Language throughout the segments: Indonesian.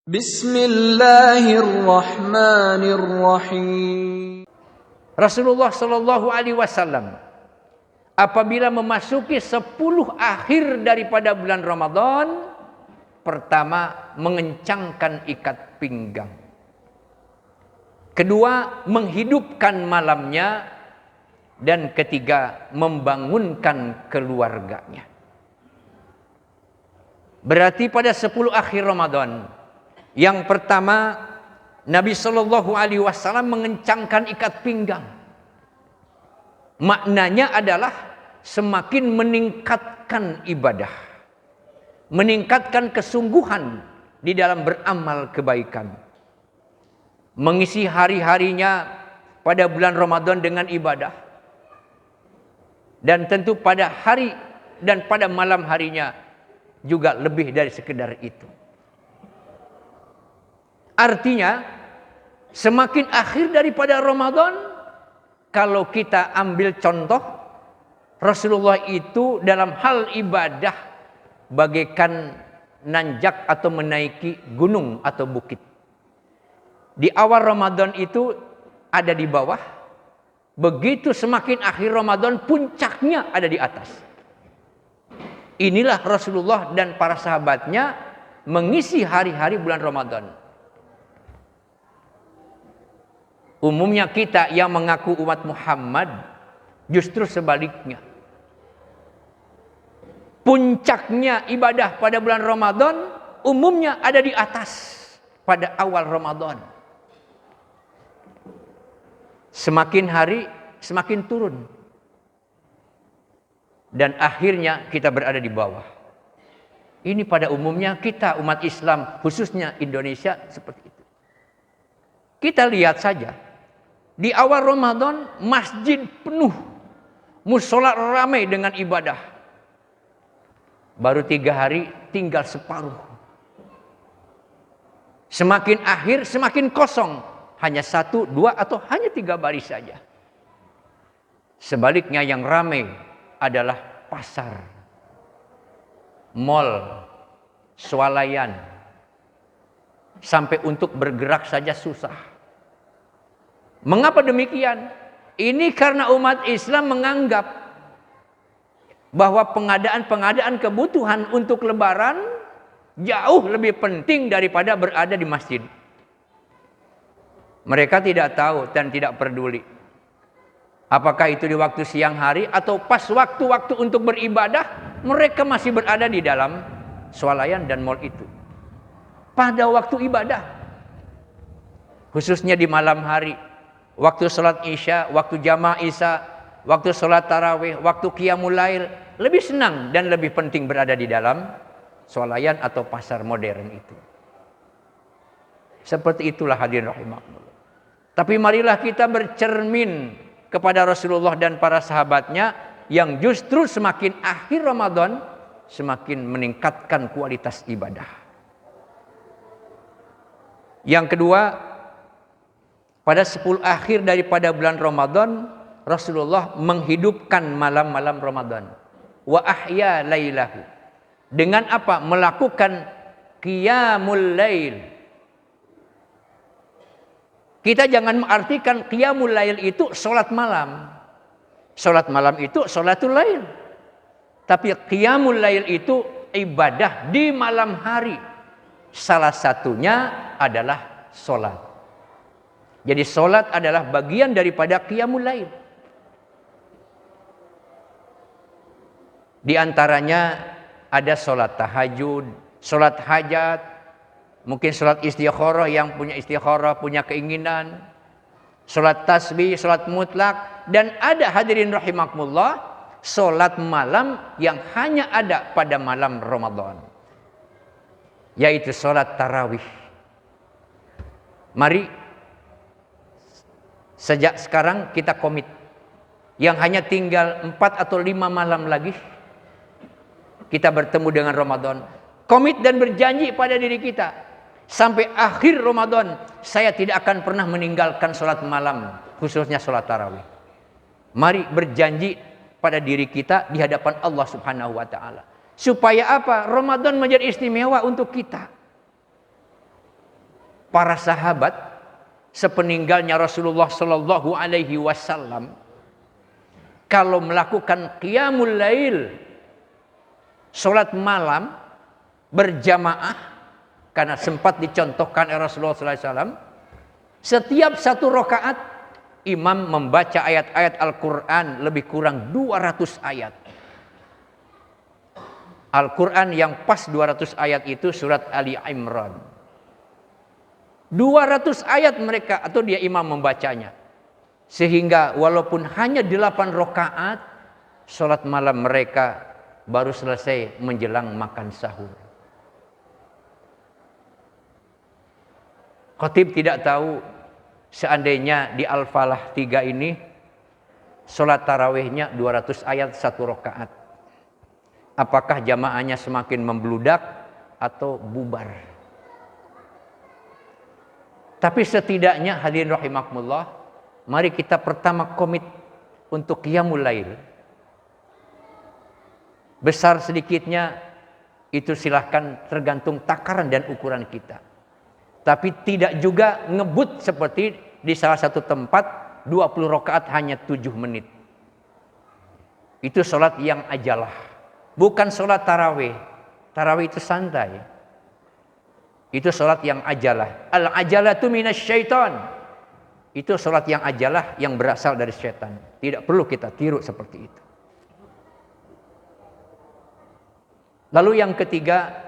Bismillahirrahmanirrahim. Rasulullah Shallallahu Alaihi Wasallam apabila memasuki 10 akhir daripada bulan Ramadan, pertama mengencangkan ikat pinggang, kedua menghidupkan malamnya, dan ketiga membangunkan keluarganya. Berarti pada 10 akhir Ramadan, yang pertama Nabi Shallallahu Alaihi Wasallam mengencangkan ikat pinggang. Maknanya adalah semakin meningkatkan ibadah, meningkatkan kesungguhan di dalam beramal kebaikan, mengisi hari-harinya pada bulan Ramadan dengan ibadah, dan tentu pada hari dan pada malam harinya juga lebih dari sekedar itu. Artinya semakin akhir daripada Ramadan, kalau kita ambil contoh, Rasulullah itu dalam hal ibadah bagaikan nanjak atau menaiki gunung atau bukit. Di awal Ramadan itu ada di bawah, begitu semakin akhir Ramadan puncaknya ada di atas. Inilah Rasulullah dan para sahabatnya mengisi hari-hari bulan Ramadan. Umumnya kita yang mengaku umat Muhammad justru sebaliknya. Puncaknya ibadah pada bulan Ramadan umumnya ada di atas pada awal Ramadan. Semakin hari semakin turun. Dan akhirnya kita berada di bawah. Ini pada umumnya kita umat Islam, khususnya Indonesia, seperti itu. Kita lihat saja, di awal Ramadan masjid penuh, musola ramai dengan ibadah. Baru 3 hari tinggal separuh. Semakin akhir semakin kosong, hanya 1, 2 atau hanya 3 baris saja. Sebaliknya yang ramai adalah pasar, mal, swalayan. Sampai untuk bergerak saja susah. Mengapa demikian? Ini karena umat Islam menganggap bahwa pengadaan kebutuhan untuk lebaran jauh lebih penting daripada berada di masjid. Mereka tidak tahu dan tidak peduli. Apakah itu di waktu siang hari atau pas waktu-waktu untuk beribadah, mereka masih berada di dalam swalayan dan mal itu. Pada waktu ibadah, khususnya di malam hari, waktu sholat isya, waktu jamaah isya, waktu sholat tarawih, waktu qiyamul lail, lebih senang dan lebih penting berada di dalam swalayan atau pasar modern itu. Seperti itulah hadirin rahimakumullah. Tapi marilah kita bercermin kepada Rasulullah dan para sahabatnya yang justru semakin akhir Ramadan semakin meningkatkan kualitas ibadah. Yang kedua, pada 10 akhir daripada bulan Ramadan, Rasulullah menghidupkan malam-malam Ramadan. Wa ahya lailahu. Dengan apa? Melakukan qiyamul lail. Kita jangan mengartikan qiyamul lail itu sholat malam. Sholat malam itu sholatul lail. Tapi qiyamul lail itu ibadah di malam hari. Salah satunya adalah sholat. Jadi sholat adalah bagian daripada qiyamul lail. Di antaranya ada sholat tahajud, sholat hajat, mungkin sholat istikharah yang punya istikharah, punya keinginan, sholat tasbih, sholat mutlak, dan ada hadirin rahimakumullah, sholat malam yang hanya ada pada malam Ramadan, yaitu sholat tarawih. Mari sejak sekarang kita komit, yang hanya tinggal 4 atau 5 malam lagi kita bertemu dengan Ramadan. Komit dan berjanji pada diri kita, sampai akhir Ramadan saya tidak akan pernah meninggalkan sholat malam, khususnya sholat tarawih. Mari berjanji pada diri kita di hadapan Allah Subhanahu wa taala. Supaya apa? Ramadan menjadi istimewa untuk kita. para sahabat sepeninggalnya Rasulullah Shallallahu Alaihi Wasallam kalau melakukan qiyamul lail, sholat malam berjamaah, karena sempat dicontohkan oleh Rasulullah Sallallahu Alaihi Wasallam, setiap satu rakaat imam membaca ayat-ayat Al-Quran lebih kurang 200 ayat. Al-Quran yang pas 200 ayat itu surat Ali Imran. 200 ayat mereka atau dia imam membacanya. Sehingga walaupun hanya 8 rakaat, sholat malam mereka baru selesai menjelang makan sahur. Khatib tidak tahu seandainya di Al-Falah 3 ini sholat tarawihnya 200 ayat 1 rakaat. Apakah jamaahnya semakin membludak atau bubar? Tapi setidaknya hadirin rahimakumullah, mari kita pertama komit untuk qiyamul lail. Besar sedikitnya itu silahkan tergantung takaran dan ukuran kita. Tapi tidak juga ngebut seperti di salah satu tempat 20 rakaat hanya 7 menit. Itu sholat yang ajalah. Bukan sholat tarawih. Tarawih itu santai. Itu sholat yang ajalah. Al-ajalatu minasyaiton. Itu sholat yang ajalah yang berasal dari syaitan. Tidak perlu kita tiru seperti itu. Lalu yang ketiga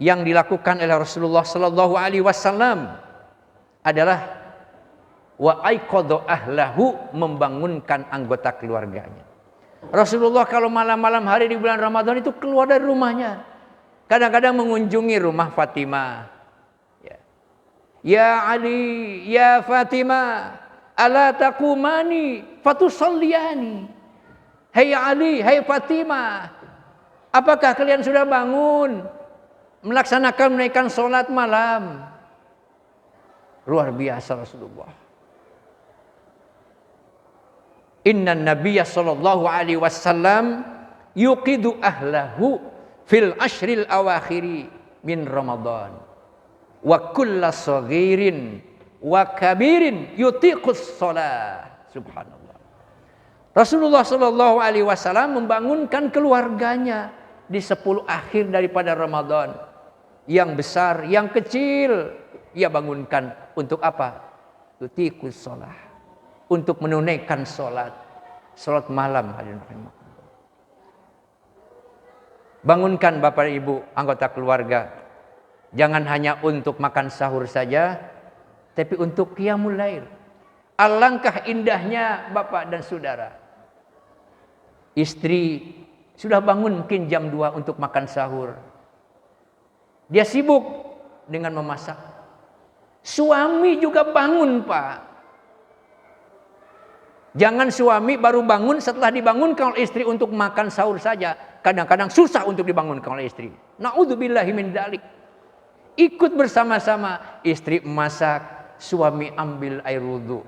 yang dilakukan oleh Rasulullah Sallallahu Alaihi Wasallam adalah wa aiqadha ahlahu, membangunkan anggota keluarganya. Rasulullah kalau malam-malam hari di bulan Ramadan itu keluar dari rumahnya. Kadang-kadang mengunjungi rumah Fatimah. Ya Ali, ya Fatimah, ala taqumani fatusalliyani. Hai Ali, hai Fatimah, apakah kalian sudah bangun melaksanakan menaikkan sholat malam? Luar biasa Rasulullah. Inna Nabiyya sallallahu alaihi wasallam yuqidu ahlahu fil ashril awakhiri min Ramadan wa kulla saghirin wa kabirin yutiqus shalah. Subhanallah. Rasulullah sallallahu alaihi wasallam membangunkan keluarganya di 10 akhir daripada Ramadan. Yang besar, yang kecil, ia bangunkan untuk apa? Yutiqus shalah. Untuk menunaikan sholat malam. Bangunkan Bapak Ibu anggota keluarga, jangan hanya untuk makan sahur saja, tapi untuk qiyamul lail. Alangkah indahnya Bapak dan Saudara, istri sudah bangun mungkin jam 2 untuk makan sahur, dia sibuk dengan memasak. Suami juga bangun Pak. Jangan suami baru bangun setelah dibangunkan oleh istri untuk makan sahur saja. Kadang-kadang susah untuk dibangunkan oleh istri. Na'udzubillahi min dzalik. Ikut bersama-sama, istri masak, suami ambil air wudu.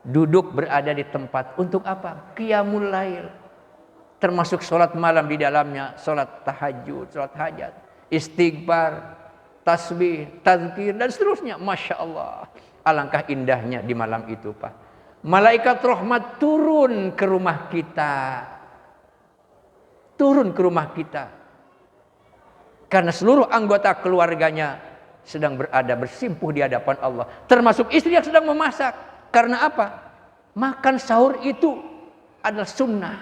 Duduk berada di tempat untuk apa? Qiyamul lail. Termasuk sholat malam di dalamnya, sholat tahajud, sholat hajat, istighfar, tasbih, tazkir dan seterusnya. Masya Allah. Alangkah indahnya di malam itu Pak. Malaikat rahmat turun ke rumah kita. Turun ke rumah kita. Karena seluruh anggota keluarganya sedang berada bersimpuh di hadapan Allah. Termasuk istri yang sedang memasak. Karena apa? Makan sahur itu adalah sunnah.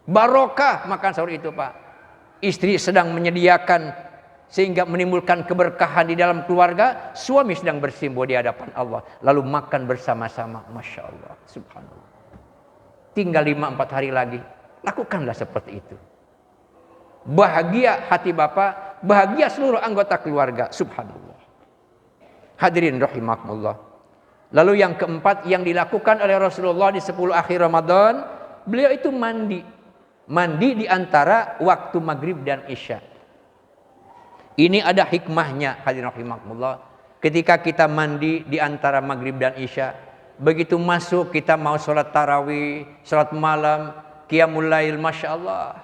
Barokah makan sahur itu Pak. Istri sedang menyediakan sehingga menimbulkan keberkahan di dalam keluarga. Suami sedang bersimpuh di hadapan Allah, lalu makan bersama-sama. Masya Allah, subhanallah. Tinggal 5-4 hari lagi, lakukanlah seperti itu. Bahagia hati Bapak, bahagia seluruh anggota keluarga. Subhanallah. Hadirin rahimakumullah. Lalu yang keempat yang dilakukan oleh Rasulullah di 10 akhir Ramadan, beliau itu mandi. Mandi di antara waktu maghrib dan isya. Ini ada hikmahnya, hadirin rahimakumullah. Ketika kita mandi di antara maghrib dan isya, begitu masuk kita mau sholat tarawih, sholat malam, qiyamul lail, masya Allah,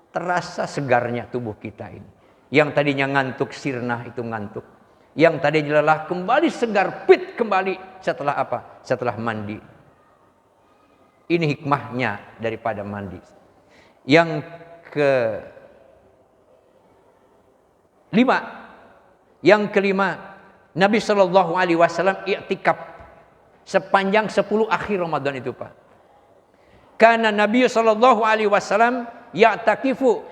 terasa segarnya tubuh kita ini. Yang tadinya ngantuk sirnah itu ngantuk. Yang tadi lelah kembali segar fit kembali setelah apa? Setelah mandi. Ini hikmahnya daripada mandi. Yang kelima, Nabi Shallallahu Alaihi Wasallam i'tikaf sepanjang 10 akhir Ramadan itu, Pak. Karena Nabi Shallallahu Alaihi Wasallam ya'takifu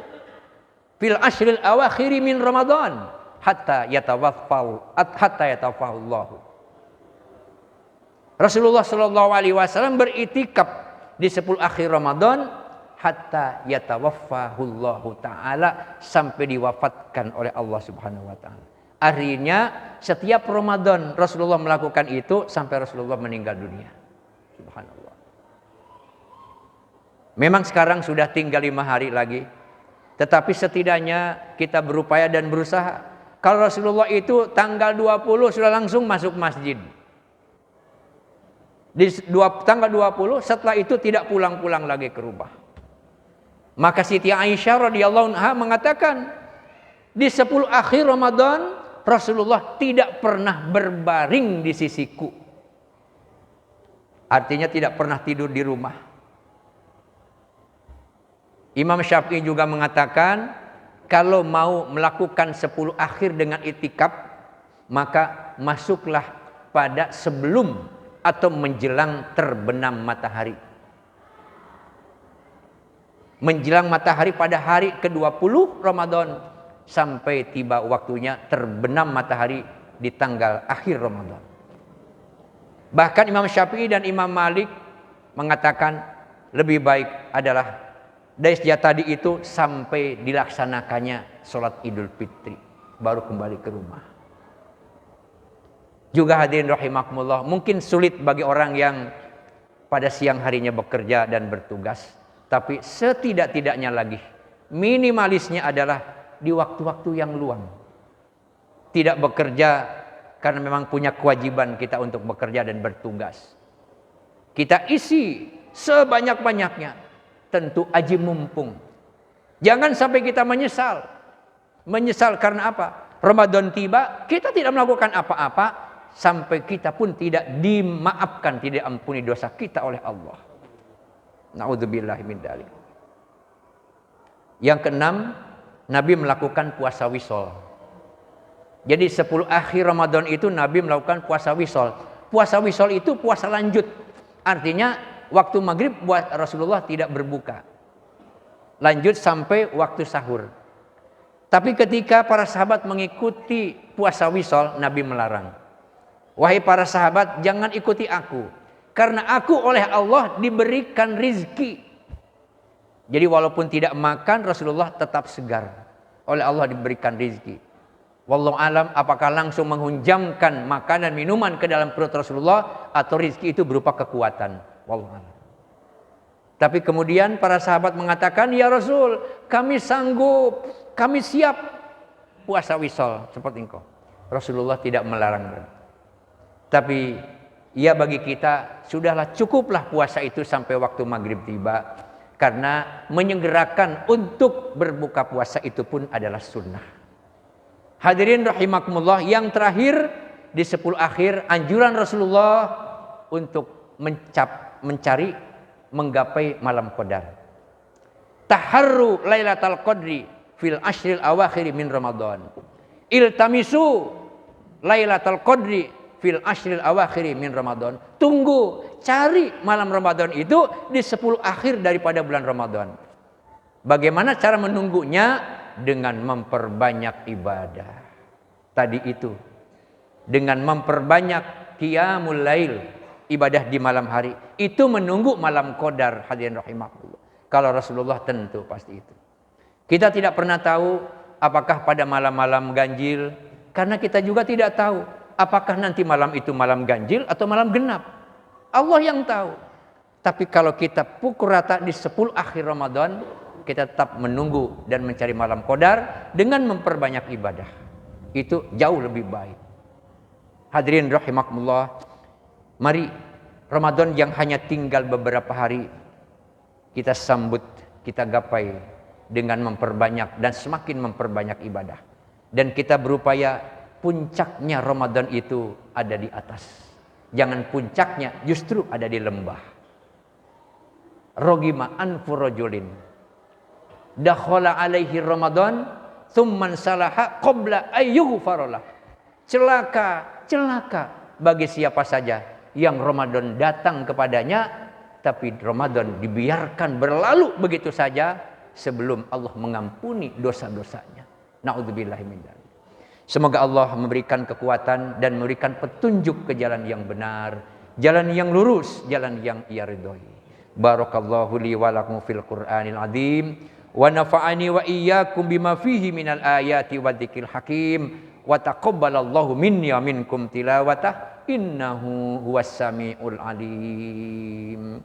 fil ashril awakhiri min Ramadan hatta yatawaffahu. Rasulullah Shallallahu Alaihi Wasallam beritikaf di 10 akhir Ramadan hatta yatawaffahullahu ta'ala, sampai diwafatkan oleh Allah Subhanahu wa ta'ala. Artinya setiap Ramadan Rasulullah melakukan itu sampai Rasulullah meninggal dunia. Subhanallah. Memang sekarang sudah tinggal 5 hari lagi, tetapi setidaknya kita berupaya dan berusaha. Kalau Rasulullah itu tanggal 20 sudah langsung masuk masjid. Di tanggal 20 setelah itu tidak pulang-pulang lagi ke rumah. Maka Siti Aisyah radhiyallahu anha mengatakan, di 10 akhir Ramadan Rasulullah tidak pernah berbaring di sisiku. Artinya tidak pernah tidur di rumah. Imam Syafi'i juga mengatakan, kalau mau melakukan 10 akhir dengan itikaf, maka masuklah pada sebelum atau menjelang terbenam matahari. Menjelang matahari pada hari ke-20 Ramadan sampai tiba waktunya terbenam matahari di tanggal akhir Ramadan. Bahkan Imam Syafi'i dan Imam Malik mengatakan lebih baik adalah dari sejak tadi itu sampai dilaksanakannya sholat Idul Fitri baru kembali ke rumah. Juga hadirin rahimakumullah, mungkin sulit bagi orang yang pada siang harinya bekerja dan bertugas, tapi setidak-tidaknya lagi minimalisnya adalah di waktu-waktu yang luang. Tidak bekerja karena memang punya kewajiban kita untuk bekerja dan bertugas. Kita isi sebanyak-banyaknya, tentu aji mumpung. Jangan sampai kita menyesal. Menyesal karena apa? Ramadan tiba, kita tidak melakukan apa-apa, sampai kita pun tidak dimaafkan, tidak ampuni dosa kita oleh Allah. Na'udzubillahi min dzalik. Yang keenam, Nabi melakukan puasa wisol. Jadi 10 akhir Ramadan itu Nabi melakukan puasa wisol. Puasa wisol itu puasa lanjut. Artinya waktu maghrib buat Rasulullah tidak berbuka. Lanjut sampai waktu sahur. Tapi ketika para sahabat mengikuti puasa wisol, Nabi melarang. Wahai para sahabat, jangan ikuti aku. Karena aku oleh Allah diberikan rizki. Jadi walaupun tidak makan, Rasulullah tetap segar. Oleh Allah diberikan rizki. Wallahu alam, apakah langsung menghunjamkan makanan minuman ke dalam perut Rasulullah, atau rizki itu berupa kekuatan. Wallahu alam. Tapi kemudian para sahabat mengatakan, ya Rasul, kami sanggup, kami siap puasa wisol seperti engkau. Rasulullah tidak melarang. Tapi ya bagi kita sudahlah, cukuplah puasa itu sampai waktu maghrib tiba. Karena menyegerakan untuk berbuka puasa itu pun adalah sunnah. Hadirin rahimakumullah, yang terakhir di 10 akhir anjuran Rasulullah untuk mencari, menggapai malam qadar. Taharru lailatal qadri fil ashril awakhir min Ramadan. Iltamisu lailatal qadri fil ashril awakhiri min Ramadan. Tunggu, cari malam Ramadan itu di 10 akhir daripada bulan Ramadan. Bagaimana cara menunggunya? Dengan memperbanyak ibadah. Tadi itu, dengan memperbanyak qiyamul lail, ibadah di malam hari. Itu menunggu malam qadar, hadirin rahimakumullah. Kalau Rasulullah tentu pasti itu. Kita tidak pernah tahu apakah pada malam-malam ganjil, karena kita juga tidak tahu apakah nanti malam itu malam ganjil atau malam genap. Allah yang tahu. Tapi kalau kita pukul rata di 10 akhir Ramadan, kita tetap menunggu dan mencari malam qadar dengan memperbanyak ibadah. Itu jauh lebih baik. Hadirin rahimakumullah, mari Ramadan yang hanya tinggal beberapa hari kita sambut, kita gapai dengan memperbanyak dan semakin memperbanyak ibadah. Dan kita berupaya puncaknya Ramadan itu ada di atas. Jangan puncaknya justru ada di lembah. Rogima anfu rajulin dakhala alaihi Ramadan tsumman salaha qabla ayyughfaralah. Celaka bagi siapa saja yang Ramadan datang kepadanya tapi Ramadan dibiarkan berlalu begitu saja sebelum Allah mengampuni dosa-dosanya. Na'udzubillahi min dzalik. Semoga Allah memberikan kekuatan dan memberikan petunjuk ke jalan yang benar, jalan yang lurus, jalan yang Ia ridhoi. Barakallahu li wa lakum fil Qur'anil azim wa nafa'ani wa iyyakum bima fihi minal ayati wa dzikril hakim wa taqabbalallahu minni wa minkum tilawatah innahu huwas samiul alim.